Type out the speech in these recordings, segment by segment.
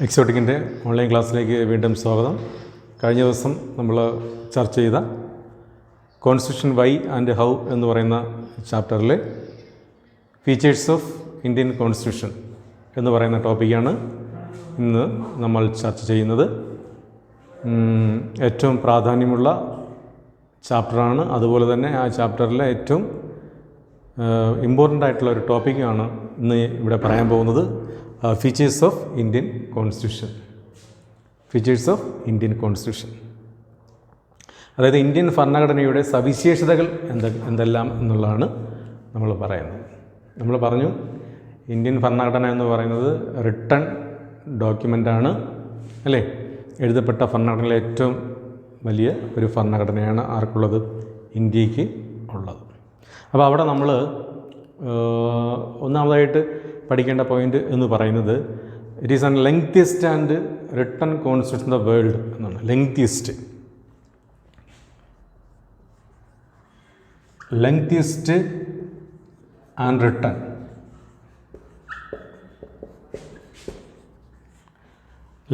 എക്സോട്ടിക്കിൻ്റെ online ക്ലാസ്സിലേക്ക് വീണ്ടും സ്വാഗതം. കഴിഞ്ഞ ദിവസം നമ്മൾ ചർച്ച ചെയ്ത കോൺസ്റ്റിറ്റ്യൂഷൻ വൈ ആൻഡ് ഹൗ എന്ന് പറയുന്ന ചാപ്റ്ററിലെ ഫീച്ചേഴ്സ് ഓഫ് ഇന്ത്യൻ കോൺസ്റ്റിറ്റ്യൂഷൻ എന്ന് പറയുന്ന ടോപ്പിക്കാണ് ഇന്ന് നമ്മൾ ചർച്ച ചെയ്യുന്നത്. ഏറ്റവും പ്രാധാന്യമുള്ള ചാപ്റ്ററാണ്. അതുപോലെ തന്നെ ആ ചാപ്റ്ററിലെ ഏറ്റവും ഇമ്പോർട്ടൻ്റ് ആയിട്ടുള്ള ഒരു ടോപ്പിക്കാണ് ഇന്ന് ഇവിടെ പറയാൻ പോകുന്നത്. Features of Indian constitution. Features of Indian constitution, അതായത് ഇന്ത്യൻ ഭരണഘടനയുടെ സവിശേഷതകൾ എന്തെല്ലാം എന്നുള്ളതാണ് നമ്മൾ പറയുന്നത്. നമ്മൾ പറഞ്ഞു ഇന്ത്യൻ ഭരണഘടന എന്ന് പറയുന്നത് റിട്ടൺ ഡോക്യുമെൻ്റാണ്, അല്ലേ? എഴുതപ്പെട്ട ഭരണഘടനയിലെ ഏറ്റവും വലിയ ഒരു ഭരണഘടനയാണ് ആർക്കുള്ളത്? ഇന്ത്യക്ക് ഉള്ളത്. അപ്പോൾ അവിടെ നമ്മൾ ഒന്നാമതായിട്ട് പഠിക്കേണ്ട പോയിൻ്റ് എന്ന് പറയുന്നത് it is an lengthiest and written constitution of the world എന്നാണ്. Lengthiest and written.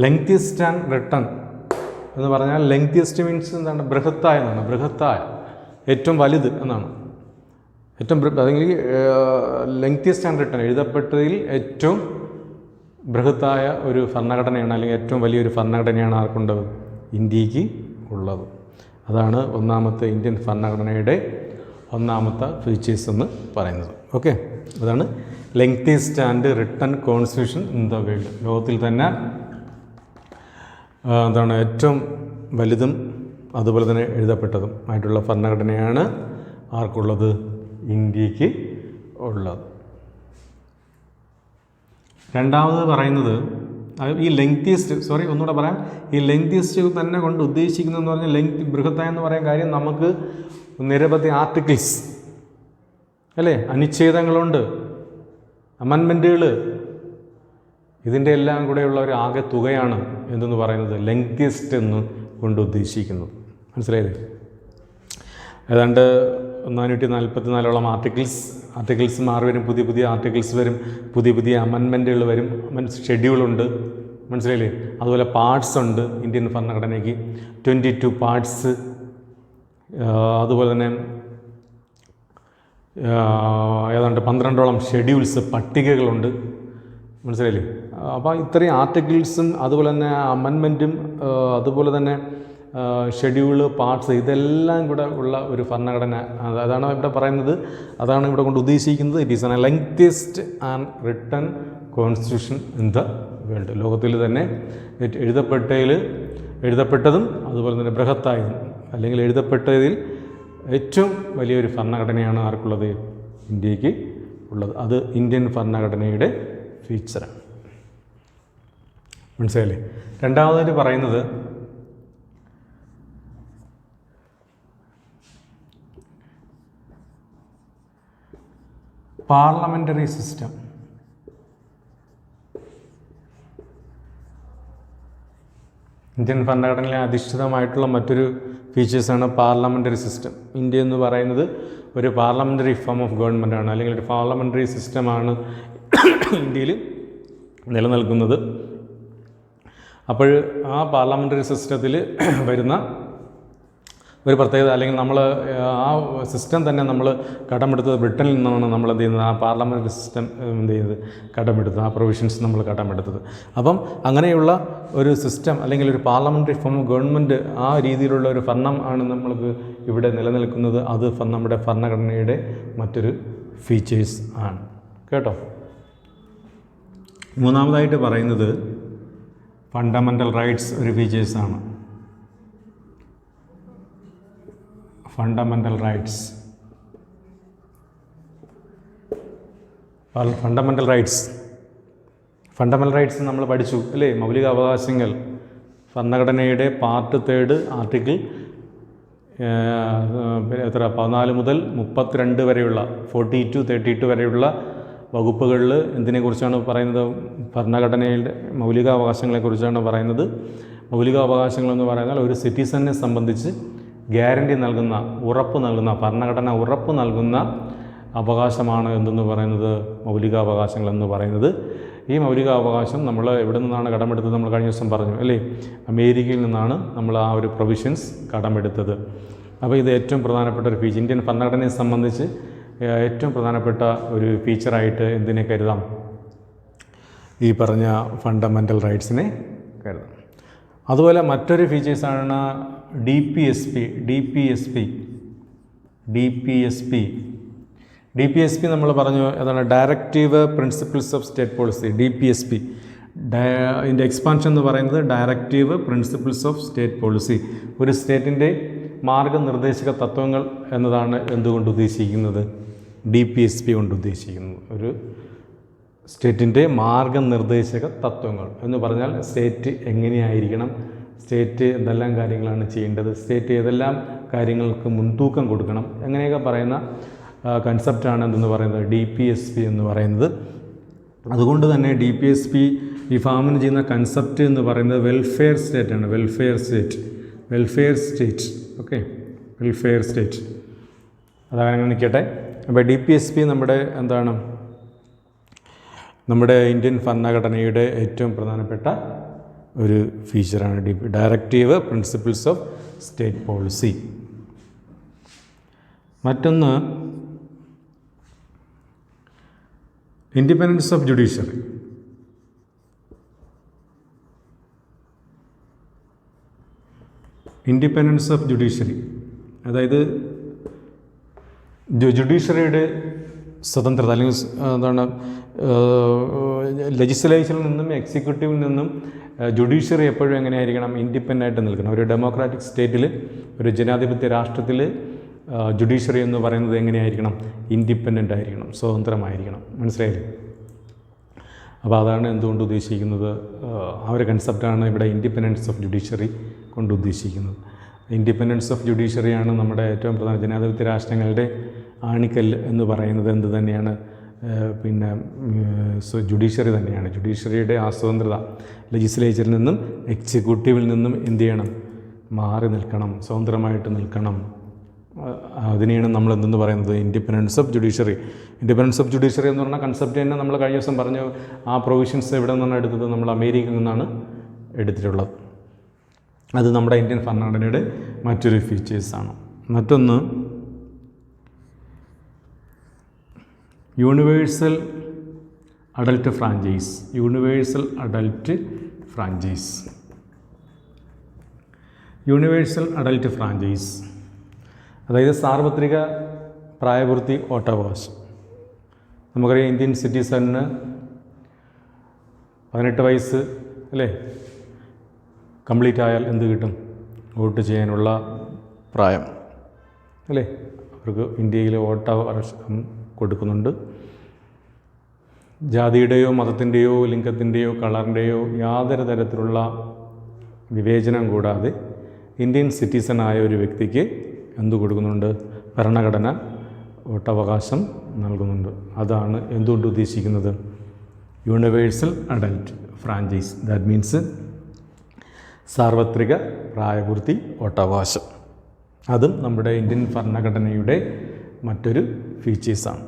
Lengthiest and written എന്ന് പറഞ്ഞാൽ ലെങ്തിയസ്റ്റ് മീൻസ് എന്താണ്? ബൃഹത്തായ എന്നാണ്. ബൃഹത്തായ, ഏറ്റവും വലുത് എന്നാണ്. ഏറ്റവും അല്ലെങ്കിൽ ലെങ്തിയസ്റ്റ് ആൻഡ് റിട്ടൺ, എഴുതപ്പെട്ടതിൽ ഏറ്റവും ബൃഹത്തായ ഒരു ഭരണഘടനയാണ്, അല്ലെങ്കിൽ ഏറ്റവും വലിയൊരു ഭരണഘടനയാണ് ആർക്കുണ്ടത്? ഇന്ത്യക്ക് ഉള്ളത്. അതാണ് ഒന്നാമത്തെ ഇന്ത്യൻ ഭരണഘടനയുടെ ഒന്നാമത്തെ ഫീച്ചേഴ്സ് എന്ന് പറയുന്നത്. ഓക്കെ, അതാണ് lengthiest and written constitution in the world. ലോകത്തിൽ തന്നെ എന്താണ് ഏറ്റവും വലുതും അതുപോലെ തന്നെ എഴുതപ്പെട്ടതും ആയിട്ടുള്ള ഭരണഘടനയാണ് ആർക്കുള്ളത്? ഇന്ത്യക്ക് ഉള്ളത്. രണ്ടാമത് പറയുന്നത് ഈ ഒന്നുകൂടെ പറയാം. ഈ ലെങ്തിയസ്റ്റ് തന്നെ കൊണ്ട് ഉദ്ദേശിക്കുന്നതെന്ന് പറഞ്ഞാൽ ബൃഹത്തായ എന്ന് പറയാൻ കാര്യം, നമുക്ക് നിരവധി ആർട്ടിക്കിൾസ്, അല്ലേ, അനുച്ഛേദങ്ങളുണ്ട്, അമെൻമെൻറ്റുകൾ, ഇതിൻ്റെ എല്ലാം കൂടെയുള്ള ഒരു ആകെ തുകയാണ് എന്തെന്ന് പറയുന്നത് ലെങ്തിയസ്റ്റ് എന്ന് കൊണ്ട് ഉദ്ദേശിക്കുന്നത്. മനസ്സിലായില്ലേ? ഏതാണ്ട് 444 ആർട്ടിക്കിൾസ് മാറി വരും, പുതിയ ആർട്ടിക്കിൾസ് വരും, പുതിയ അമെൻമെൻറ്റുകൾ വരും, ഷെഡ്യൂളുണ്ട്. മനസ്സിലായില്ലേ? അതുപോലെ പാർട്സ് ഉണ്ട് ഇന്ത്യൻ ഭരണഘടനയ്ക്ക്, 22 പാർട്സ്. അതുപോലെ തന്നെ ഏതാണ്ട് 12ഓളം ഷെഡ്യൂൾസ്, പട്ടികകളുണ്ട്. മനസ്സിലായില്ലേ? അപ്പോൾ ഇത്രയും ആർട്ടിക്കിൾസും അതുപോലെ തന്നെ അമെൻമെൻറ്റും അതുപോലെ തന്നെ ഷെഡ്യൂള്, പാർട്സ്, ഇതെല്ലാം കൂടെ ഉള്ള ഒരു ഭരണഘടന, അതാണ് ഇവിടെ പറയുന്നത്, അതാണ് ഇവിടെ കൊണ്ട് ഉദ്ദേശിക്കുന്നത്. It is an lengthiest and written constitution in the world. ലോകത്തിൽ തന്നെ എഴുതപ്പെട്ടതും അതുപോലെ തന്നെ ബൃഹത്തായതും, അല്ലെങ്കിൽ എഴുതപ്പെട്ടതിൽ ഏറ്റവും വലിയൊരു ഭരണഘടനയാണ് ആർക്കുള്ളത്? ഇന്ത്യക്ക് ഉള്ളത്. അത് ഇന്ത്യൻ ഭരണഘടനയുടെ ഫീച്ചറാണ്. മനസ്സിലായില്ലേ? രണ്ടാമതായിട്ട് പറയുന്നത് പാർലമെൻ്ററി സിസ്റ്റം. ഇന്ത്യൻ ഭരണഘടനയിൽ അധിഷ്ഠിതമായിട്ടുള്ള മറ്റൊരു ഫീച്ചേഴ്സാണ് പാർലമെൻ്ററി സിസ്റ്റം. ഇന്ത്യ എന്ന് പറയുന്നത് ഒരു പാർലമെൻ്ററി ഫോം ഓഫ് ഗവൺമെൻറ്റാണ്, അല്ലെങ്കിൽ ഒരു പാർലമെൻ്ററി സിസ്റ്റമാണ് ഇന്ത്യയിൽ നിലനിൽക്കുന്നത്. അപ്പോൾ ആ പാർലമെൻ്ററി സിസ്റ്റത്തിൽ വരുന്ന ഒരു പ്രത്യേകത, അല്ലെങ്കിൽ നമ്മൾ ആ സിസ്റ്റം തന്നെ നമ്മൾ കടമെടുത്തത് ബ്രിട്ടനിൽ നിന്നാണ്. നമ്മൾ എന്ത് ചെയ്യുന്നത്? ആ പാർലമെൻ്ററി സിസ്റ്റം എന്ത് ചെയ്യുന്നത്? കടമെടുത്തത്, ആ പ്രൊവിഷൻസ് നമ്മൾ കടമെടുത്തത്. അപ്പം അങ്ങനെയുള്ള ഒരു സിസ്റ്റം, അല്ലെങ്കിൽ ഒരു പാർലമെൻ്ററി ഫോം ഓഫ് ഗവൺമെൻറ്, ആ രീതിയിലുള്ള ഒരു ഭരണം ആണ് നമ്മൾക്ക് ഇവിടെ നിലനിൽക്കുന്നത്. അത് നമ്മുടെ ഭരണഘടനയുടെ മറ്റൊരു ഫീച്ചേഴ്സ് ആണ്. കേട്ടോ? മൂന്നാമതായിട്ട് പറയുന്നത് ഫണ്ടമെൻ്റൽ റൈറ്റ്സ് ഒരു ഫീച്ചേഴ്സാണ്. ഫണ്ടമെൻ്റൽ റൈറ്റ്സ് നമ്മൾ പഠിച്ചു, അല്ലേ? മൗലിക അവകാശങ്ങൾ. ഭരണഘടനയുടെ പാർട്ട് 3 ആർട്ടിക്കിൾ 14 മുതൽ 32 വരെയുള്ള 42-32 വരെയുള്ള വകുപ്പുകളിൽ എന്തിനെക്കുറിച്ചാണ് പറയുന്നത്? ഭരണഘടനയുടെ മൗലികാവകാശങ്ങളെക്കുറിച്ചാണ് പറയുന്നത്. മൗലികാവകാശങ്ങളെന്ന് പറയുന്നത് ഒരു സിറ്റിസനെ സംബന്ധിച്ച് ഗ്യാരണ്ടി നൽകുന്ന, ഭരണഘടന ഉറപ്പ് നൽകുന്ന അവകാശമാണ് എന്തെന്ന് പറയുന്നത്? മൗലികാവകാശങ്ങളെന്ന് പറയുന്നത്. ഈ മൗലികാവകാശം നമ്മൾ എവിടെ നിന്നാണ് കടമെടുത്തത്? നമ്മൾ കഴിഞ്ഞ ദിവസം പറഞ്ഞു അല്ലേ, അമേരിക്കയിൽ നിന്നാണ് നമ്മൾ ആ ഒരു പ്രൊവിഷൻസ് കടമെടുത്തത്. അപ്പോൾ ഇത് ഏറ്റവും പ്രധാനപ്പെട്ട ഒരു ഫീച്ചർ, ഇന്ത്യൻ ഭരണഘടനയെ സംബന്ധിച്ച് ഏറ്റവും പ്രധാനപ്പെട്ട ഒരു ഫീച്ചറായിട്ട് എന്തിനെ കരുതാം? ഈ പറഞ്ഞ ഫണ്ടമെൻ്റൽ റൈറ്റ്സിനെ കരുതാം. അതുപോലെ മറ്റൊരു ഫീച്ചേഴ്സാണ് DPSP നമ്മൾ പറഞ്ഞു. ഏതാണ്? Directive principles of state policy. DPSP ഇതിൻ്റെ എക്സ്പാൻഷൻ എന്ന് പറയുന്നത് directive principles of state policy. ഒരു സ്റ്റേറ്റിൻ്റെ മാർഗനിർദ്ദേശക തത്വങ്ങൾ എന്നതാണ് എന്തുകൊണ്ട് ഉദ്ദേശിക്കുന്നത്? DPSP കൊണ്ട് ഉദ്ദേശിക്കുന്നത് ഒരു സ്റ്റേറ്റിൻ്റെ മാർഗനിർദ്ദേശക തത്വങ്ങൾ എന്ന് പറഞ്ഞാൽ സ്റ്റേറ്റ് എങ്ങനെയായിരിക്കണം, സ്റ്റേറ്റ് എന്തെല്ലാം കാര്യങ്ങളാണ് ചെയ്യേണ്ടത്, സ്റ്റേറ്റ് ഏതെല്ലാം കാര്യങ്ങൾക്ക് മുൻതൂക്കം കൊടുക്കണം, അങ്ങനെയൊക്കെ പറയുന്ന കൺസെപ്റ്റാണ് എന്തെന്ന് പറയുന്നത് DPSP എന്ന് പറയുന്നത്. അതുകൊണ്ട് തന്നെ DPSP വിഭാവനം ചെയ്യുന്ന കൺസെപ്റ്റ് എന്ന് പറയുന്നത് വെൽഫെയർ സ്റ്റേറ്റാണ്. വെൽഫെയർ സ്റ്റേറ്റ് അതങ്ങനെ നിൽക്കട്ടെ. അപ്പോൾ DPSP നമ്മുടെ എന്താണ്? നമ്മുടെ ഇന്ത്യൻ ഭരണഘടനയുടെ ഏറ്റവും പ്രധാനപ്പെട്ട ഒരു ഫീച്ചറാണ് directive principles of state policy. മറ്റൊന്ന് ഇൻഡിപെൻഡൻസ് ഓഫ് ജുഡീഷ്യറി. അതായത് ജുഡീഷ്യറിയുടെ സ്വതന്ത്രത, അല്ലെങ്കിൽ എന്താണ്, ലെജിസ്ലേച്ചറിൽ നിന്നും എക്സിക്യൂട്ടീവിൽ നിന്നും ജുഡീഷ്യറി എപ്പോഴും എങ്ങനെയായിരിക്കണം? ഇൻഡിപെൻഡൻ്റ് ആയിട്ട് നിൽക്കണം. ഒരു ഡെമോക്രാറ്റിക് സ്റ്റേറ്റിൽ, ഒരു ജനാധിപത്യ രാഷ്ട്രത്തിൽ ജുഡീഷ്യറി എന്ന് പറയുന്നത് എങ്ങനെയായിരിക്കണം? ഇൻഡിപെൻഡൻ്റ് ആയിരിക്കണം, സ്വതന്ത്രമായിരിക്കണം. മനസ്സിലായില്ലേ? അപ്പോൾ അതാണ് എന്തുകൊണ്ട് ഉദ്ദേശിക്കുന്നത്? ആ ഒരു കൺസെപ്റ്റാണ് ഇവിടെ ഇൻഡിപെൻഡൻസ് ഓഫ് ജുഡീഷ്യറി കൊണ്ട് ഉദ്ദേശിക്കുന്നത്. ഇൻഡിപെൻഡൻസ് ഓഫ് ജുഡീഷ്യറിയാണ് നമ്മുടെ ഏറ്റവും പ്രധാന ജനാധിപത്യ രാഷ്ട്രങ്ങളുടെ ആണിക്കല്ല് എന്ന് പറയുന്നത്. എന്ത് തന്നെയാണ്? പിന്നെ ജുഡീഷ്യറി തന്നെയാണ്. ജുഡീഷ്യറിയുടെ ആ സ്വതന്ത്രത ലെജിസ്ലേച്ചറിൽ നിന്നും എക്സിക്യൂട്ടീവിൽ നിന്നും എന്ത് ചെയ്യണം? മാറി നിൽക്കണം, സ്വതന്ത്രമായിട്ട് നിൽക്കണം. അതിനെയാണ് നമ്മൾ എന്തെന്ന് പറയുന്നത്? Independence of judiciary. Independence of judiciary എന്ന് പറഞ്ഞാൽ കൺസെപ്റ്റ് തന്നെ നമ്മൾ കഴിഞ്ഞ ദിവസം പറഞ്ഞു. ആ പ്രൊവിഷൻസ് എവിടെ നിന്നാണ് എടുത്തത്? നമ്മൾ അമേരിക്കയിൽ നിന്നാണ് എടുത്തിട്ടുള്ളത്. അത് നമ്മുടെ ഇന്ത്യൻ ഭരണഘടനയുടെ മറ്റൊരു ഫീച്ചേഴ്സാണ്. മറ്റൊന്ന് യൂണിവേഴ്സൽ അഡൽട്ട് ഫ്രാഞ്ചൈസ്. അതായത് സാർവത്രിക പ്രായപൂർത്തി വോട്ടവകാശം. നമുക്കറിയാം, ഇന്ത്യൻ സിറ്റിസണിന് 18 വയസ്സ് അല്ലേ കംപ്ലീറ്റ് ആയാൽ എന്ത് കിട്ടും? വോട്ട് ചെയ്യാനുള്ള പ്രായം അല്ലേ? അവർക്ക് ഇന്ത്യയിൽ വോട്ടവകാശം കൊടുക്കുന്നുണ്ട്. ജാതിയുടെയോ മതത്തിൻ്റെയോ ലിംഗത്തിൻ്റെയോ കളറിൻ്റെയോ യാതൊരു തരത്തിലുള്ള വിവേചനം കൂടാതെ ഇന്ത്യൻ സിറ്റിസണായ ഒരു വ്യക്തിക്ക് എന്തു കൊടുക്കുന്നുണ്ട്? ഭരണഘടന വോട്ടവകാശം നൽകുന്നുണ്ട്. അതാണ് എന്തുകൊണ്ട് ഉദ്ദേശിക്കുന്നത്? Universal adult franchise. That means സാർവത്രിക പ്രായപൂർത്തി വോട്ടവകാശം. അതും നമ്മുടെ ഇന്ത്യൻ ഭരണഘടനയുടെ മറ്റൊരു ഫീച്ചേഴ്സാണ്.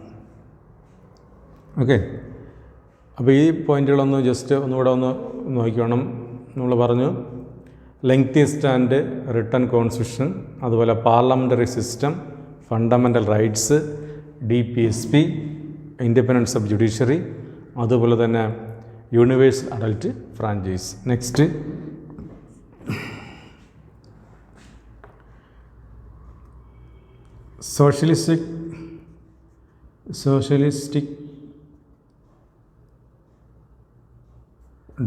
ഓക്കെ, അപ്പോൾ ഈ പോയിൻ്റുകളൊന്ന് ജസ്റ്റ് ഒന്നുകൂടെ ഒന്ന് നോക്കിക്കോണം. നമ്മൾ പറഞ്ഞു ലെങ്തിയസ്റ്റ് ആൻഡ് റിട്ടൺ കോൺസ്റ്റിറ്റ്യൂഷൻ, അതുപോലെ parliamentary system, fundamental rights, DPSP, independence of judiciary, അതുപോലെ തന്നെ universal adult franchise. Next socialistic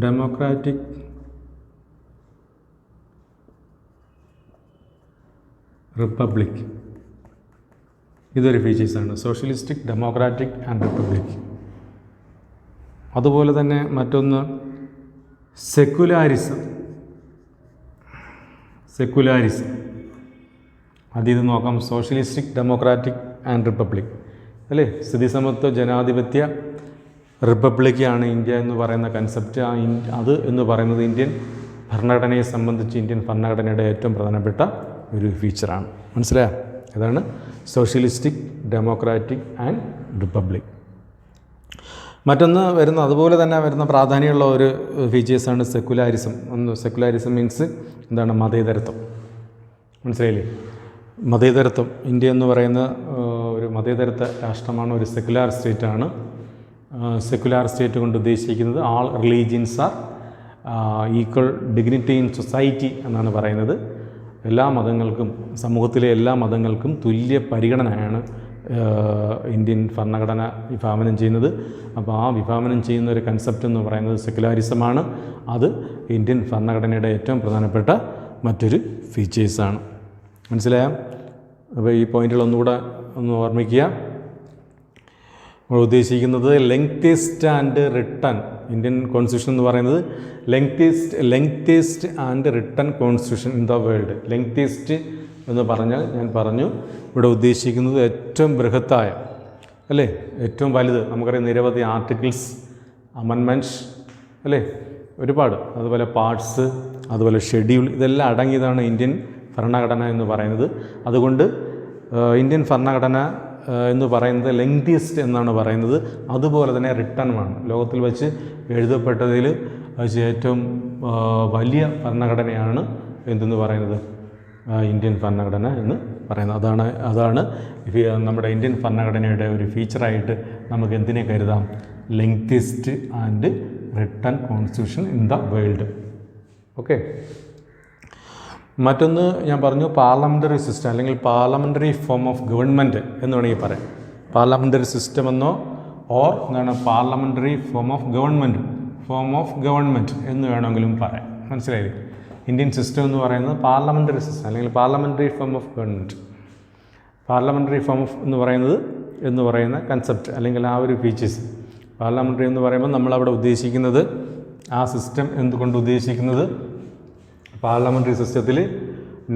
democratic republic. ഇതൊരു ഫീച്ചേഴ്സാണ്, സോഷ്യലിസ്റ്റിക് ഡെമോക്രാറ്റിക് ആൻഡ് റിപ്പബ്ലിക്. അതുപോലെ തന്നെ മറ്റൊന്ന് സെക്കുലാരിസം. ഇത് നോക്കാം. സോഷ്യലിസ്റ്റിക് ഡെമോക്രാറ്റിക് ആൻഡ് റിപ്പബ്ലിക് അല്ലേ? സ്ഥിതിസമത്വ ജനാധിപത്യ റിപ്പബ്ലിക്കാണ് ഇന്ത്യ എന്ന് പറയുന്ന കൺസെപ്റ്റ്. അത് എന്ന് പറയുന്നത് ഇന്ത്യൻ ഭരണഘടനയെ സംബന്ധിച്ച് ഇന്ത്യൻ ഭരണഘടനയുടെ ഏറ്റവും പ്രധാനപ്പെട്ട ഒരു ഫീച്ചറാണ്. മനസ്സിലായോ? അതാണ് സോഷ്യലിസ്റ്റിക് ഡെമോക്രാറ്റിക് ആൻഡ് റിപ്പബ്ലിക്. മറ്റൊന്ന് വരുന്ന അതുപോലെ തന്നെ വരുന്ന പ്രാധാന്യമുള്ള ഒരു ഫീച്ചേഴ്സാണ് സെക്കുലാരിസം. സെക്കുലാരിസം മീൻസ് എന്താണ്? മതേതരത്വം. മനസ്സിലായില്ലേ? മതേതരത്വം. ഇന്ത്യ എന്ന് പറയുന്ന ഒരു മതേതരത്വ രാഷ്ട്രമാണ്, ഒരു സെക്കുലാർ സ്റ്റേറ്റാണ്. സെക്കുലാർ സ്റ്റേറ്റ് കൊണ്ട് ഉദ്ദേശിക്കുന്നത് all religions are equal dignity in society എന്നാണ് പറയുന്നത്. എല്ലാ മതങ്ങൾക്കും, സമൂഹത്തിലെ എല്ലാ മതങ്ങൾക്കും തുല്യ പരിഗണനയാണ് ഇന്ത്യൻ ഭരണഘടന വിഭാവനം ചെയ്യുന്നത്. അപ്പോൾ ആ വിഭാവനം ചെയ്യുന്ന ഒരു കൺസെപ്റ്റ് എന്ന് പറയുന്നത് സെക്കുലാരിസമാണ്. അത് ഇന്ത്യൻ ഭരണഘടനയുടെ ഏറ്റവും പ്രധാനപ്പെട്ട മറ്റൊരു ഫീച്ചേഴ്സാണ്. മനസ്സിലായോ? അപ്പോൾ ഈ പോയിന്റുകളൊന്നുകൂടെ ഒന്ന് ഓർമ്മിക്കുക. നമ്മൾ ഉദ്ദേശിക്കുന്നത് lengthiest and written Indian constitution എന്ന് പറയുന്നത് lengthiest and written constitution in the world. Lengthiest എന്ന് പറഞ്ഞാൽ ഞാൻ പറഞ്ഞു ഇവിടെ ഉദ്ദേശിക്കുന്നത് ഏറ്റവും ബൃഹത്തായ, അല്ലേ, ഏറ്റവും വലുത്. നമുക്കറിയാം നിരവധി ആർട്ടിക്കിൾസ്, അമെൻമെൻറ്റ്സ്, അല്ലേ, ഒരുപാട്, അതുപോലെ പാർട്സ്, അതുപോലെ ഷെഡ്യൂൾ, ഇതെല്ലാം അടങ്ങിയതാണ് ഇന്ത്യൻ ഭരണഘടന എന്ന് പറയുന്നത്. അതുകൊണ്ട് ഇന്ത്യൻ ഭരണഘടന എന്ന് പറയുന്നത് ലെങ്തിയസ്റ്റ് എന്നാണ് പറയുന്നത്. അതുപോലെ തന്നെ റിട്ടണുമാണ്. ലോകത്തിൽ വെച്ച് എഴുതപ്പെട്ടതിൽ വെച്ച് ഏറ്റവും വലിയ ഭരണഘടനയാണ് എന്തെന്ന് പറയുന്നത് ഇന്ത്യൻ ഭരണഘടന എന്ന് പറയുന്നത്. അതാണ് നമ്മുടെ ഇന്ത്യൻ ഭരണഘടനയുടെ ഒരു ഫീച്ചറായിട്ട് നമുക്ക് എന്തിനെ കരുതാം? Lengthiest and written constitution in the world. Okay. മറ്റൊന്ന് ഞാൻ പറഞ്ഞു പാർലമെൻ്ററി സിസ്റ്റം അല്ലെങ്കിൽ പാർലമെൻ്ററി ഫോം ഓഫ് ഗവൺമെൻറ് എന്ന് വേണമെങ്കിൽ പറയാം. പാർലമെൻ്ററി സിസ്റ്റം എന്നോ എന്താണ് പാർലമെൻ്ററി ഫോം ഓഫ് ഗവൺമെൻറ് എന്ന് വേണമെങ്കിലും പറയാം. മനസ്സിലായില്ലേ? ഇന്ത്യൻ സിസ്റ്റം എന്ന് പറയുന്നത് പാർലമെൻ്ററി സിസ്റ്റം അല്ലെങ്കിൽ parliamentary form of government. Parliamentary form of എന്ന് പറയുന്ന കൺസെപ്റ്റ് അല്ലെങ്കിൽ ആ ഒരു ഫീച്ചേഴ്സ്. പാർലമെൻ്ററി എന്ന് പറയുമ്പോൾ നമ്മളവിടെ ഉദ്ദേശിക്കുന്നത് ആ സിസ്റ്റം എന്തുകൊണ്ട് ഉദ്ദേശിക്കുന്നത് പാർലമെൻ്ററി സിസ്റ്റത്തിൽ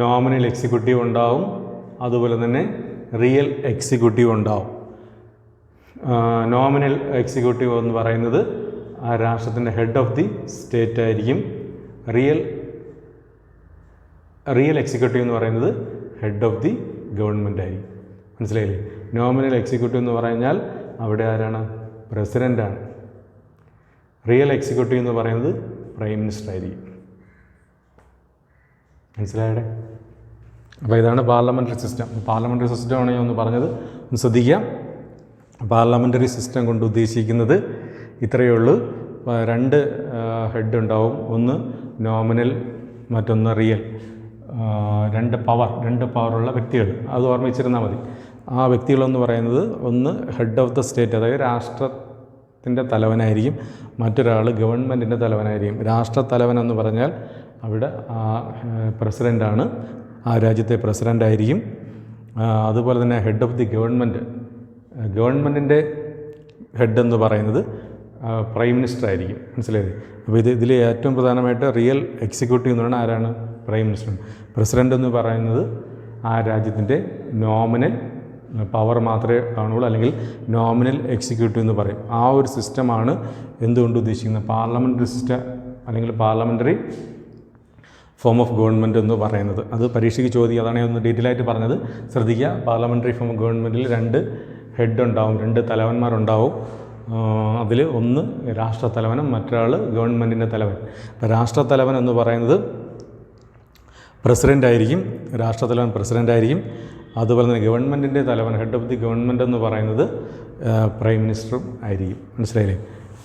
നോമിനൽ എക്സിക്യൂട്ടീവ് ഉണ്ടാവും, അതുപോലെ തന്നെ റിയൽ എക്സിക്യൂട്ടീവ് ഉണ്ടാവും. നോമിനൽ എക്സിക്യൂട്ടീവ് എന്ന് പറയുന്നത് ആ രാഷ്ട്രത്തിൻ്റെ ഹെഡ് ഓഫ് ദി സ്റ്റേറ്റ് ആയിരിക്കും. റിയൽ എക്സിക്യൂട്ടീവ് എന്ന് പറയുന്നത് ഹെഡ് ഓഫ് ദി ഗവൺമെൻറ് ആയിരിക്കും. മനസ്സിലായില്ലേ? നോമിനൽ എക്സിക്യൂട്ടീവ് എന്ന് പറഞ്ഞാൽ അവിടെ ആരാണ്? പ്രസിഡൻ്റാണ്. റിയൽ എക്സിക്യൂട്ടീവ് എന്ന് പറയുന്നത് പ്രൈം മിനിസ്റ്റർ ആയിരിക്കും. മനസ്സിലായടെ? അപ്പോൾ ഇതാണ് പാർലമെൻ്ററി സിസ്റ്റം. പാർലമെൻ്ററി സിസ്റ്റമാണ് ഞാൻ ഒന്ന് പറഞ്ഞത്, ഒന്ന് ശ്രദ്ധിക്കാം. പാർലമെൻ്ററി സിസ്റ്റം കൊണ്ട് ഉദ്ദേശിക്കുന്നത് ഇത്രയേ ഉള്ളൂ. രണ്ട് ഹെഡ് ഉണ്ടാവും, ഒന്ന് നോമിനൽ, മറ്റൊന്ന് റിയൽ. രണ്ട് പവറുള്ള വ്യക്തികൾ, അത് ഓർമ്മിച്ചിരുന്നാൽ മതി. ആ വ്യക്തികളെന്ന് പറയുന്നത് ഒന്ന് ഹെഡ് ഓഫ് ദ സ്റ്റേറ്റ്, അതായത് രാഷ്ട്രത്തിൻ്റെ തലവനായിരിക്കും, മറ്റൊരാൾ ഗവൺമെൻറ്റിൻ്റെ തലവനായിരിക്കും. രാഷ്ട്രത്തലവൻ എന്ന് പറഞ്ഞാൽ അവിടെ പ്രസിഡൻ്റാണ്, ആ രാജ്യത്തെ പ്രസിഡൻ്റായിരിക്കും. അതുപോലെ തന്നെ ഹെഡ് ഓഫ് ദി ഗവൺമെൻറ്റിൻ്റെ ഹെഡ് എന്ന് പറയുന്നത് പ്രൈം മിനിസ്റ്റർ ആയിരിക്കും. മനസ്സിലായത്? അപ്പോൾ ഇതിൽ ഏറ്റവും പ്രധാനമായിട്ട് റിയൽ എക്സിക്യൂട്ടീവ് എന്ന് പറയുന്നത് ആരാണ്? Prime minister. പ്രസിഡൻ്റ് എന്ന് പറയുന്നത് ആ രാജ്യത്തിൻ്റെ നോമിനൽ പവർ മാത്രമേ കാണുള്ളൂ, അല്ലെങ്കിൽ നോമിനൽ എക്സിക്യൂട്ടീവ് എന്ന് പറയും. ആ ഒരു സിസ്റ്റമാണ് എന്തുകൊണ്ട് ഉദ്ദേശിക്കുന്നത് പാർലമെൻ്ററി സിസ്റ്റം അല്ലെങ്കിൽ പാർലമെൻ്ററി ഫോം ഓഫ് ഗവൺമെൻറ് എന്ന് പറയുന്നത്. അത് പരീക്ഷയ്ക്ക് ചോദിക്കുക, അതാണ് ഒന്ന് ഡീറ്റെയിൽ ആയിട്ട് പറഞ്ഞത്. ശ്രദ്ധിക്കുക, പാർലമെൻ്ററി ഫോം ഓഫ് ഗവൺമെൻറ്റിൽ രണ്ട് ഹെഡ് ഉണ്ടാവും, രണ്ട് തലവന്മാരുണ്ടാവും. അതിൽ ഒന്ന് രാഷ്ട്രത്തലവനും മറ്റൊരാൾ ഗവൺമെൻറ്റിൻ്റെ തലവൻ. അപ്പോൾ രാഷ്ട്രത്തലവൻ എന്ന് പറയുന്നത് പ്രസിഡൻ്റായിരിക്കും, രാഷ്ട്രത്തലവൻ പ്രസിഡൻ്റായിരിക്കും. അതുപോലെ തന്നെ ഗവൺമെൻറ്റിൻ്റെ തലവൻ ഹെഡ് ഓഫ് ദി ഗവൺമെൻറ് എന്ന് പറയുന്നത് പ്രൈം മിനിസ്റ്ററും ആയിരിക്കും. മനസ്സിലായില്ലേ?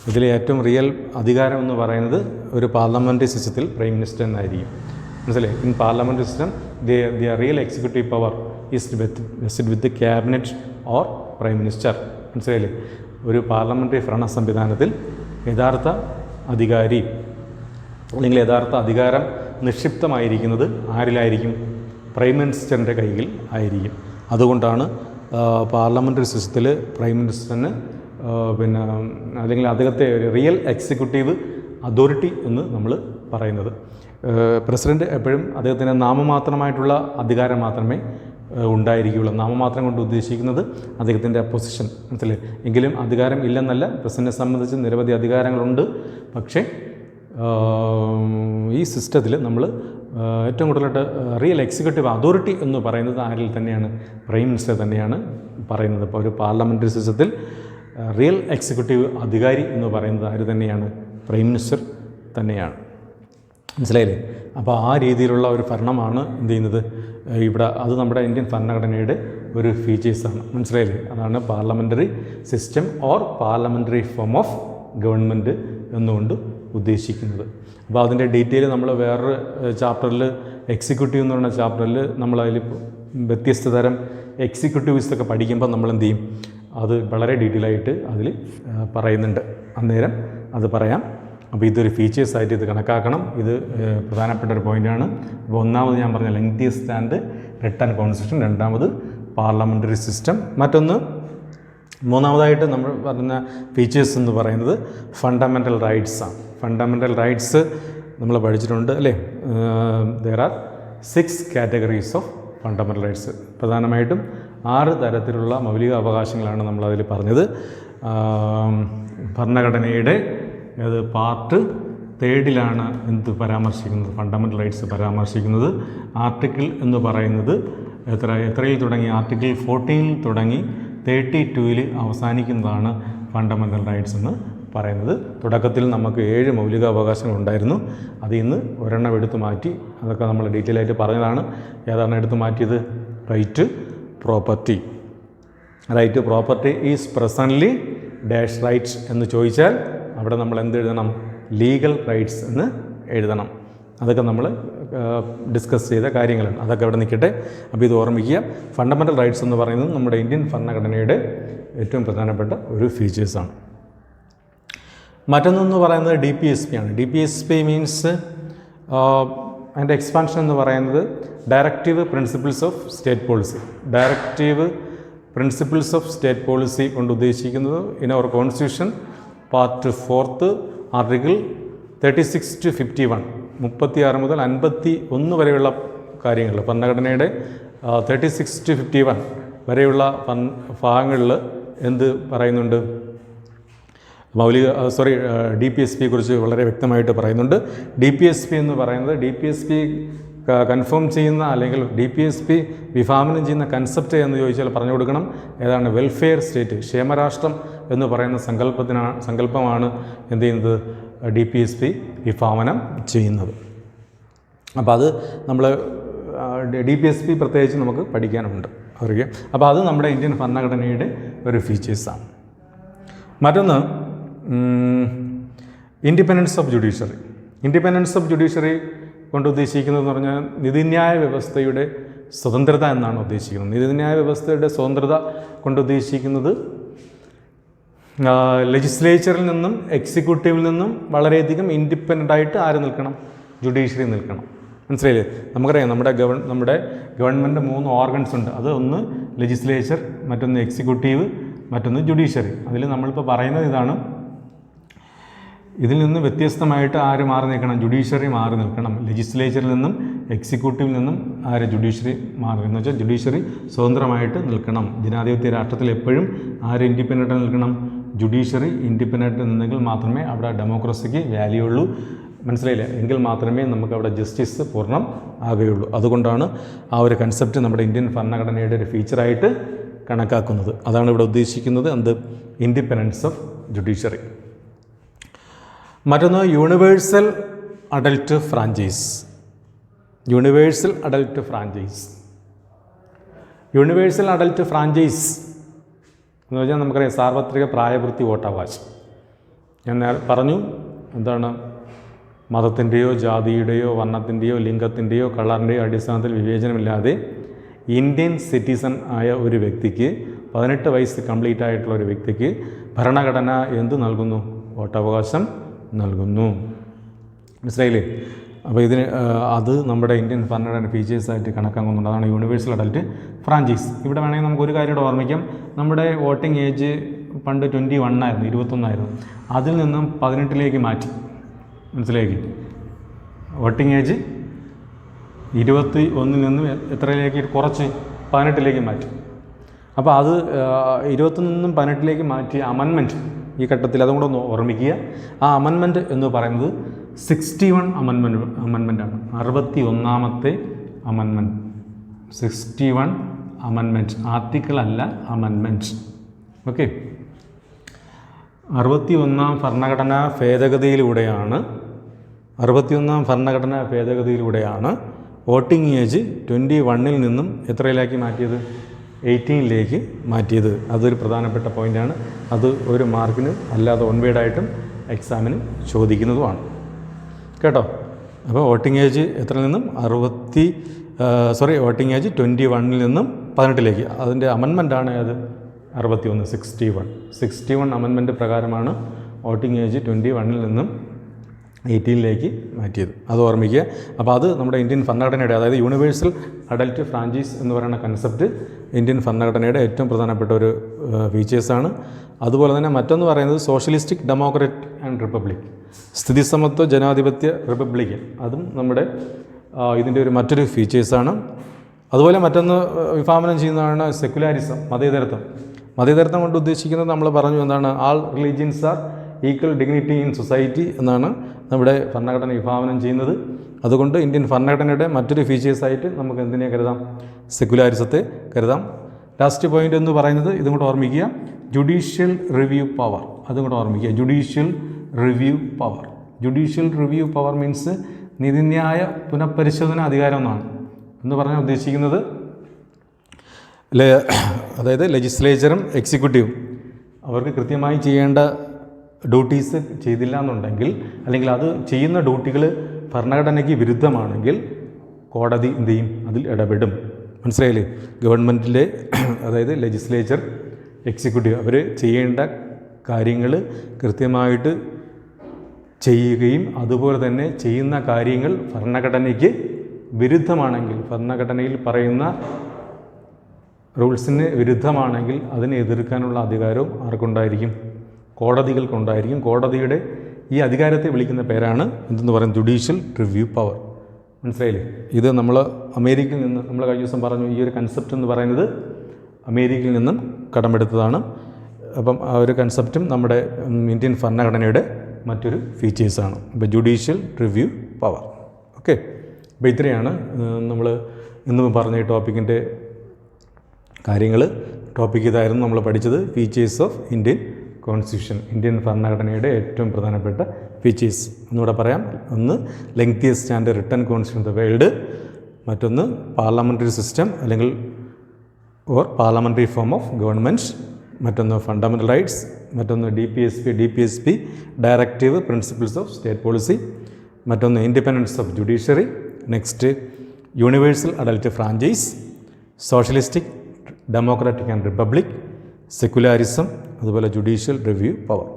ഇതിലെ ഏറ്റവും റിയൽ അധികാരം എന്ന് പറയുന്നത് ഒരു പാർലമെൻ്ററി സിസ്റ്റത്തിൽ പ്രൈം മിനിസ്റ്റർ എന്നായിരിക്കും. മനസ്സിലായി? In parliamentary system the real executive power is vested with cabinet or prime minister. മനസ്സിലായില്ലേ? ഒരു പാർലമെൻ്ററി ഭരണ സംവിധാനത്തിൽ യഥാർത്ഥ അധികാരി അല്ലെങ്കിൽ യഥാർത്ഥ അധികാരം നിക്ഷിപ്തമായിരിക്കുന്നത് ആരിലായിരിക്കും? പ്രൈം മിനിസ്റ്ററിൻ്റെ കയ്യിൽ ആയിരിക്കും. അതുകൊണ്ടാണ് പാർലമെൻ്ററി സിസ്റ്റത്തിൽ പ്രൈം മിനിസ്റ്ററിന് അല്ലെങ്കിൽ അദ്ദേഹത്തെ ഒരു റിയൽ എക്സിക്യൂട്ടീവ് അതോറിറ്റി എന്ന് നമ്മൾ പറയുന്നത്. പ്രസിഡൻറ്റ് എപ്പോഴും അദ്ദേഹത്തിന് നാമമാത്രമായിട്ടുള്ള അധികാരം മാത്രമേ ഉണ്ടായിരിക്കുകയുള്ളൂ. നാമമാത്രം കൊണ്ട് ഉദ്ദേശിക്കുന്നത് അദ്ദേഹത്തിൻ്റെ പൊസിഷൻ. മനസ്സിലായി? എങ്കിലും അധികാരം ഇല്ലെന്നല്ല, പ്രസിഡൻറ്റിനെ സംബന്ധിച്ച് നിരവധി അധികാരങ്ങളുണ്ട്. പക്ഷേ ഈ സിസ്റ്റത്തിൽ നമ്മൾ ഏറ്റവും കൂടുതലായിട്ട് റിയൽ എക്സിക്യൂട്ടീവ് അതോറിറ്റി എന്ന് പറയുന്നത് ആരിൽ തന്നെയാണ്? പ്രൈം മിനിസ്റ്റർ തന്നെയാണ് പറയുന്നത്. അപ്പോൾ ഒരു പാർലമെൻ്ററി സിസ്റ്റത്തിൽ റിയൽ എക്സിക്യൂട്ടീവ് അധികാരി എന്ന് പറയുന്നത് ആര് തന്നെയാണ്? പ്രൈം മിനിസ്റ്റർ തന്നെയാണ്. മനസ്സിലായില്ലേ? അപ്പോൾ ആ രീതിയിലുള്ള ഒരു ഭരണമാണ് എന്ത് ചെയ്യുന്നത് ഇവിടെ. അത് നമ്മുടെ ഇന്ത്യൻ ഭരണഘടനയുടെ ഒരു ഫീച്ചേഴ്സാണ്. മനസ്സിലായില്ലേ? അതാണ് parliamentary system or parliamentary form of government എന്നുകൊണ്ട് ഉദ്ദേശിക്കുന്നത്. അപ്പോൾ അതിൻ്റെ ഡീറ്റെയിൽ നമ്മൾ വേറൊരു ചാപ്റ്ററിൽ, എക്സിക്യൂട്ടീവ് എന്ന് പറയുന്ന ചാപ്റ്ററിൽ നമ്മളതിൽ വ്യത്യസ്ത തരം എക്സിക്യൂട്ടീവ്സൊക്കെ പഠിക്കുമ്പോൾ നമ്മൾ എന്ത് ചെയ്യും, അത് വളരെ ഡീറ്റെയിൽ ആയിട്ട് അതിൽ പറയുന്നുണ്ട്. അന്നേരം അത് പറയാം. അപ്പോൾ ഇതൊരു ഫീച്ചേഴ്സായിട്ട് ഇത് കണക്കാക്കണം. ഇത് പ്രധാനപ്പെട്ട ഒരു പോയിൻ്റാണ്. അപ്പോൾ ഒന്നാമത് ഞാൻ പറഞ്ഞ ലെങ്തിയസ്റ്റ് ആൻഡ് റിട്ടൺ കോൺസ്റ്റിറ്റ്യൂഷൻ, രണ്ടാമത് പാർലമെൻ്ററി സിസ്റ്റം, മറ്റൊന്ന് മൂന്നാമതായിട്ട് നമ്മൾ പറഞ്ഞ ഫീച്ചേഴ്സ് എന്ന് പറയുന്നത് ഫണ്ടമെൻ്റൽ റൈറ്റ്സാണ്. ഫണ്ടമെൻ്റൽ റൈറ്റ്സ് നമ്മൾ പഠിച്ചിട്ടുണ്ട് അല്ലേ? There are 6 categories of fundamental rights. പ്രധാനമായിട്ടും 6 തരത്തിലുള്ള മൗലിക അവകാശങ്ങളാണ് നമ്മളതിൽ പറഞ്ഞത്. ഭരണഘടനയുടെ പാർട്ട് 3 എന്ത് പരാമർശിക്കുന്നത്? ഫണ്ടമെൻ്റൽ റൈറ്റ്സ് പരാമർശിക്കുന്നത്. ആർട്ടിക്കിൾ എന്ന് പറയുന്നത് എത്രയിൽ തുടങ്ങി? ആർട്ടിക്കിൾ 14 തുടങ്ങി 32 അവസാനിക്കുന്നതാണ് ഫണ്ടമെൻ്റൽ റൈറ്റ്സ് എന്ന് പറയുന്നത്. തുടക്കത്തിൽ നമുക്ക് 7 മൗലിക അവകാശങ്ങളുണ്ടായിരുന്നു. അതിൽ നിന്ന് ഒരെണ്ണം എടുത്തു മാറ്റി. അതൊക്കെ നമ്മൾ ഡീറ്റെയിൽ ആയിട്ട് പറഞ്ഞതാണ്. ഏതാണ് എടുത്തു മാറ്റിയത്? Right property. Right property is presently dash rights എന്ന് ചോദിച്ചാൽ അവിടെ നമ്മൾ എന്ത് എഴുതണം? ലീഗൽ റൈറ്റ്സ് എന്ന് എഴുതണം. അതൊക്കെ നമ്മൾ ഡിസ്കസ് ചെയ്ത കാര്യങ്ങളാണ്. അതൊക്കെ അവിടെ നിൽക്കട്ടെ. അപ്പോൾ ഇത് ഓർമ്മിക്കുക. ഫണ്ടമെൻ്റൽ റൈറ്റ്സ് എന്ന് പറയുന്നത് നമ്മുടെ ഇന്ത്യൻ ഭരണഘടനയുടെ ഏറ്റവും പ്രധാനപ്പെട്ട ഒരു ഫീച്ചേഴ്സാണ്. മറ്റൊന്നെന്ന് പറയുന്നത് DPSP ആണ്. DPSP മീൻസ് അതിൻ്റെ എക്സ്പാൻഷൻ എന്ന് പറയുന്നത് directive principles of state policy. Directive principles of state policy കൊണ്ട് ഉദ്ദേശിക്കുന്നത് in our constitution part 4 article 36 to 51, 36 മുതൽ 51 വരെയുള്ള കാര്യങ്ങൾ, ഭരണഘടനയുടെ 36 to 51 വരെയുള്ള ഭാഗങ്ങളിൽ എന്ത് പറയുന്നുണ്ട്? DPSP കുറിച്ച് വളരെ വ്യക്തമായിട്ട് പറയുന്നുണ്ട്. DPSP എന്ന് പറയുന്നത് DPSP കൺഫേം ചെയ്യുന്ന അല്ലെങ്കിൽ DPSP വിഭാവനം ചെയ്യുന്ന കൺസെപ്റ്റ് എന്ന് ചോദിച്ചാൽ പറഞ്ഞു കൊടുക്കണം. ഏതാണ്? വെൽഫെയർ സ്റ്റേറ്റ്, ക്ഷേമരാഷ്ട്രം എന്ന് പറയുന്ന സങ്കല്പമാണ് എന്ത് ചെയ്യുന്നത്? DPSP വിഭാവനം ചെയ്യുന്നത്. അപ്പോൾ അത് നമ്മൾ DPSP പ്രത്യേകിച്ച് നമുക്ക് പഠിക്കാനുണ്ട് അറിയാം. അപ്പോൾ അത് നമ്മുടെ ഇന്ത്യൻ ഭരണഘടനയുടെ ഒരു ഫീച്ചേഴ്സാണ്. മറ്റൊന്ന് independence of judiciary. Independence of judiciary കൊണ്ട് ഉദ്ദേശിക്കുന്നതെന്ന് പറഞ്ഞാൽ നീതിന്യായ വ്യവസ്ഥയുടെ സ്വതന്ത്രത എന്നാണ് ഉദ്ദേശിക്കുന്നത്. നീതിന്യായ വ്യവസ്ഥയുടെ സ്വതന്ത്രത കൊണ്ട് ഉദ്ദേശിക്കുന്നത് ലെജിസ്ലേച്ചറിൽ നിന്നും എക്സിക്യൂട്ടീവിൽ നിന്നും വളരെയധികം ഇൻഡിപെൻഡൻ്റായിട്ട് ആര് നിൽക്കണം? ജുഡീഷ്യറി നിൽക്കണം. മനസ്സിലായില്ലേ? നമുക്കറിയാം നമ്മുടെ ഗവൺമെൻറ് 3 ഓർഗൻസ് ഉണ്ട്. അത് ഒന്ന് ലെജിസ്ലേച്ചർ, മറ്റൊന്ന് എക്സിക്യൂട്ടീവ്, മറ്റൊന്ന് ജുഡീഷ്യറി. അതിൽ നമ്മളിപ്പോൾ പറയുന്നത് ഇതാണ്. ഇതിൽ നിന്ന് വ്യത്യസ്തമായിട്ട് ആര് മാറി നിൽക്കണം? ജുഡീഷ്യറി മാറി നിൽക്കണം. ലെജിസ്ലേച്ചറിൽ നിന്നും എക്സിക്യൂട്ടീവിൽ നിന്നും ആര്? ജുഡീഷ്യറി മാറി. എന്ന് വെച്ചാൽ ജുഡീഷ്യറി സ്വതന്ത്രമായിട്ട് നിൽക്കണം. ജനാധിപത്യ രാഷ്ട്രത്തിൽ എപ്പോഴും ആര് ഇൻഡിപെൻഡൻ്റ് നിൽക്കണം? ജുഡീഷ്യറി ഇൻഡിപെൻഡൻ്റ് നിന്നെങ്കിൽ മാത്രമേ അവിടെ ഡെമോക്രസിക്ക് വാല്യൂ ഉള്ളൂ. മനസ്സിലായില്ല? എങ്കിൽ മാത്രമേ നമുക്ക് അവിടെ ജസ്റ്റിസ് പൂർണ്ണം ആകുകയുള്ളൂ. അതുകൊണ്ടാണ് ആ ഒരു കൺസെപ്റ്റ് നമ്മുടെ ഇന്ത്യൻ ഭരണഘടനയുടെ ഒരു ഫീച്ചറായിട്ട് കണക്കാക്കുന്നത്. അതാണ് ഇവിടെ ഉദ്ദേശിക്കുന്നത്. എന്ത്? Independence of judiciary. മറ്റൊന്ന് universal adult franchise. Universal adult franchise. Universal adult franchise എന്ന് പറഞ്ഞാൽ നമുക്കറിയാം സാർവത്രിക പ്രായപൂർത്തി വോട്ടവകാശം. ഞാൻ പറഞ്ഞു എന്താണ്? മതത്തിൻ്റെയോ ജാതിയുടെയോ വർണ്ണത്തിൻ്റെയോ ലിംഗത്തിൻ്റെയോ കളറിൻ്റെയോ അടിസ്ഥാനത്തിൽ വിവേചനമില്ലാതെ ഇന്ത്യൻ സിറ്റിസൺ ആയ ഒരു വ്യക്തിക്ക് 18 വയസ്സ് കംപ്ലീറ്റ് ആയിട്ടുള്ള ഒരു വ്യക്തിക്ക് ഭരണഘടന എന്ത് നൽകുന്നു? വോട്ടവകാശം നൽകുന്നു. മനസ്സിലായില്ലേ? അപ്പോൾ അത് നമ്മുടെ ഇന്ത്യൻ ഭരണഘടന ഫീച്ചേഴ്സായിട്ട് കണക്കാക്കുന്നുണ്ട്. അതാണ് യൂണിവേഴ്സൽ അഡൽട്ട് ഫ്രാഞ്ചൈസ്. ഇവിടെ വേണമെങ്കിൽ നമുക്ക് ഒരു കാര്യം ഓർമ്മിക്കാം. നമ്മുടെ വോട്ടിംഗ് ഏജ് പണ്ട് 21 ആയിരുന്നു, 21 അതിൽ നിന്നും 18 മാറ്റി. മനസ്സിലാക്കി? വോട്ടിംഗ് ഏജ് 21 നിന്നും എത്രയിലേക്ക് കുറച്ച് 18 മാറ്റി. അപ്പോൾ അത് 21 നിന്നും 18 മാറ്റിയ അമൻമെൻറ്റ് ഈ ഘട്ടത്തിൽ അതും കൂടെ ഒന്ന് ഓർമ്മിക്കുക. ആ അമൻമെൻറ്റ് എന്ന് പറയുന്നത് 61 അമൻമെൻറ്റാണ്. 61ാമത്തെ അമൻമെൻറ്റ്. 61 അമൻമെൻറ്റ്. ആർട്ടിക്കിൾ അല്ല, അമൻമെൻറ്റ്. ഓക്കെ. 61-ാം ഭരണഘടനാ ഭേദഗതിയിലൂടെയാണ് വോട്ടിംഗ് ഏജ് 21-ൽ നിന്നും എത്രയിലേക്ക് മാറ്റിയത്? 18-ലേക്ക് മാറ്റിയത്. അതൊരു പ്രധാനപ്പെട്ട പോയിൻ്റാണ്. അത് ഒരു മാർക്കിന് അല്ലാതെ ഓൺവേഡായിട്ടും എക്സാമിന് ചോദിക്കുന്നതുമാണ് കേട്ടോ. അപ്പോൾ വോട്ടിംഗ് ഏജ് എത്രയിൽ നിന്നും വോട്ടിംഗ് ഏജ് 21-ൽ നിന്നും 18-ലേക്ക്. അതിൻ്റെ അമെൻമെൻറ്റാണ് അത് 61 അമെൻമെൻറ്റ് പ്രകാരമാണ് വോട്ടിംഗ് ഏജ് 21-ൽ നിന്നും 18-ലേക്ക് മാറ്റിയത്. അത് ഓർമ്മിക്കുക. അപ്പോൾ അത് നമ്മുടെ ഇന്ത്യൻ ഭരണഘടനയുടെ, അതായത് യൂണിവേഴ്സൽ അഡൽട്ട് ഫ്രാഞ്ചൈസ് എന്ന് പറയുന്ന കൺസെപ്റ്റ് ഇന്ത്യൻ ഭരണഘടനയുടെ ഏറ്റവും പ്രധാനപ്പെട്ട ഒരു ഫീച്ചേഴ്സാണ്. അതുപോലെ തന്നെ മറ്റൊന്ന് പറയുന്നത് സോഷ്യലിസ്റ്റിക് ഡെമോക്രാറ്റ് ആൻഡ് റിപ്പബ്ലിക്, സ്ഥിതിസമത്വ ജനാധിപത്യ റിപ്പബ്ലിക്കൻ, അതും നമ്മുടെ ഇതിൻ്റെ ഒരു മറ്റൊരു ഫീച്ചേഴ്സാണ്. അതുപോലെ മറ്റൊന്ന് വിഭാവനം ചെയ്യുന്നതാണ് സെക്കുലാരിസം, മതേതരത്വം കൊണ്ട് ഉദ്ദേശിക്കുന്നത് നമ്മൾ പറഞ്ഞു എന്താണ്? All religions are equal dignity in society എന്നാണ് നമ്മുടെ ഭരണഘടന വിഭാവനം ചെയ്യുന്നത്. അതുകൊണ്ട് ഇന്ത്യൻ ഭരണഘടനയുടെ മറ്റൊരു ഫീച്ചേഴ്സായിട്ട് നമുക്ക് എന്തിനെ കരുതാം? സെക്കുലാരിസത്തെ കരുതാം. ലാസ്റ്റ് പോയിൻ്റ് എന്ന് പറയുന്നത് ഇതും കൂടെ ഓർമ്മിക്കുക, ജുഡീഷ്യൽ റിവ്യൂ പവർ. അതും കൂടെ ഓർമ്മിക്കുക, ജുഡീഷ്യൽ റിവ്യൂ പവർ മീൻസ് നീതിന്യായ പുനഃപരിശോധന അധികാരം എന്നാണ് എന്ന് പറഞ്ഞാൽ ഉദ്ദേശിക്കുന്നത്. അതായത് ലെജിസ്ലേച്ചറും എക്സിക്യൂട്ടീവും അവർക്ക് കൃത്യമായി ചെയ്യേണ്ട ഡ്യൂട്ടീസ് ചെയ്തില്ല എന്നുണ്ടെങ്കിൽ, അല്ലെങ്കിൽ അത് ചെയ്യുന്ന ഡ്യൂട്ടികൾ ഭരണഘടനയ്ക്ക് വിരുദ്ധമാണെങ്കിൽ കോടതി എന്ത് ചെയ്യും? അതിൽ ഇടപെടും. മനസ്സിലായില്ലേ? ഗവൺമെൻറ്റിലെ, അതായത് ലെജിസ്ലേച്ചർ, എക്സിക്യൂട്ടീവ് അവർ ചെയ്യേണ്ട കാര്യങ്ങൾ കൃത്യമായിട്ട് ചെയ്യുകയും അതുപോലെ തന്നെ ചെയ്യുന്ന കാര്യങ്ങൾ ഭരണഘടനയ്ക്ക് വിരുദ്ധമാണെങ്കിൽ, ഭരണഘടനയിൽ പറയുന്ന റൂൾസിന് വിരുദ്ധമാണെങ്കിൽ അതിനെ എതിർക്കാനുള്ള അധികാരവും ആർക്കുണ്ടായിരിക്കും? കോടതികൾക്കുണ്ടായിരിക്കും. കോടതിയുടെ ഈ അധികാരത്തെ വിളിക്കുന്ന പേരാണ് എന്തെന്ന് പറയുന്നത്? Judicial review power. മനസ്സിലായില്ലേ? ഇത് നമ്മൾ അമേരിക്കയിൽ നിന്ന്, നമ്മൾ കഴിഞ്ഞ ദിവസം പറഞ്ഞു, ഈ ഒരു കൺസെപ്റ്റ് എന്ന് പറയുന്നത് അമേരിക്കയിൽ നിന്നും കടമെടുത്തതാണ്. അപ്പം ആ ഒരു കൺസെപ്റ്റും നമ്മുടെ ഇന്ത്യൻ ഭരണഘടനയുടെ മറ്റൊരു ഫീച്ചേഴ്സാണ്. അപ്പോൾ ജുഡീഷ്യൽ റിവ്യൂ പവർ. ഓക്കെ, അപ്പോൾ ഇത്രയാണ് നമ്മൾ ഇന്ന് പറഞ്ഞ ഈ ടോപ്പിക്കിൻ്റെ കാര്യങ്ങൾ. ടോപ്പിക്ക് ഇതായിരുന്നു നമ്മൾ പഠിച്ചത്, features of Indian constitution, Indian ഭരണഘടനയുടെ ഏറ്റവും പ്രധാനപ്പെട്ട ഫീച്ചേഴ്സ്. ഒന്നുകൂടെ പറയാം. ഒന്ന്, lengthiest and written constitution of the world. മറ്റൊന്ന്, പാർലമെൻ്ററി സിസ്റ്റം അല്ലെങ്കിൽ പാർലമെൻ്ററി ഫോം ഓഫ് ഗവൺമെൻറ്. മറ്റൊന്ന്, ഫണ്ടമെൻ്റൽ റൈറ്റ്സ്. മറ്റൊന്ന്, DPSP directive principles of state policy. മറ്റൊന്ന്, independence of judiciary. Next, universal adult franchise, socialistic democratic and republic, secularism, അതുപോലെ judicial review power.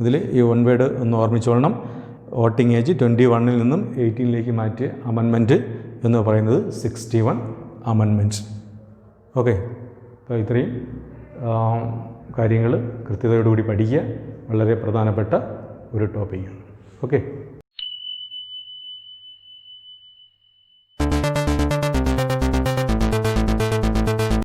ഇതിൽ ഈ one word ഒന്ന് ഓർമ്മിച്ചോളണം. Voting age 21-ൽ നിന്നും 18-ലേക്ക് മാറ്റിയ amendment എന്ന് പറയുന്നത് 61 അമെൻമെൻറ്റ്. ഓക്കെ, അപ്പോൾ ഇത്രയും കാര്യങ്ങൾ കൃത്യതയോടുകൂടി പഠിക്കുക. വളരെ പ്രധാനപ്പെട്ട ഒരു ടോപ്പിക്കാണ്. ഓക്കെ.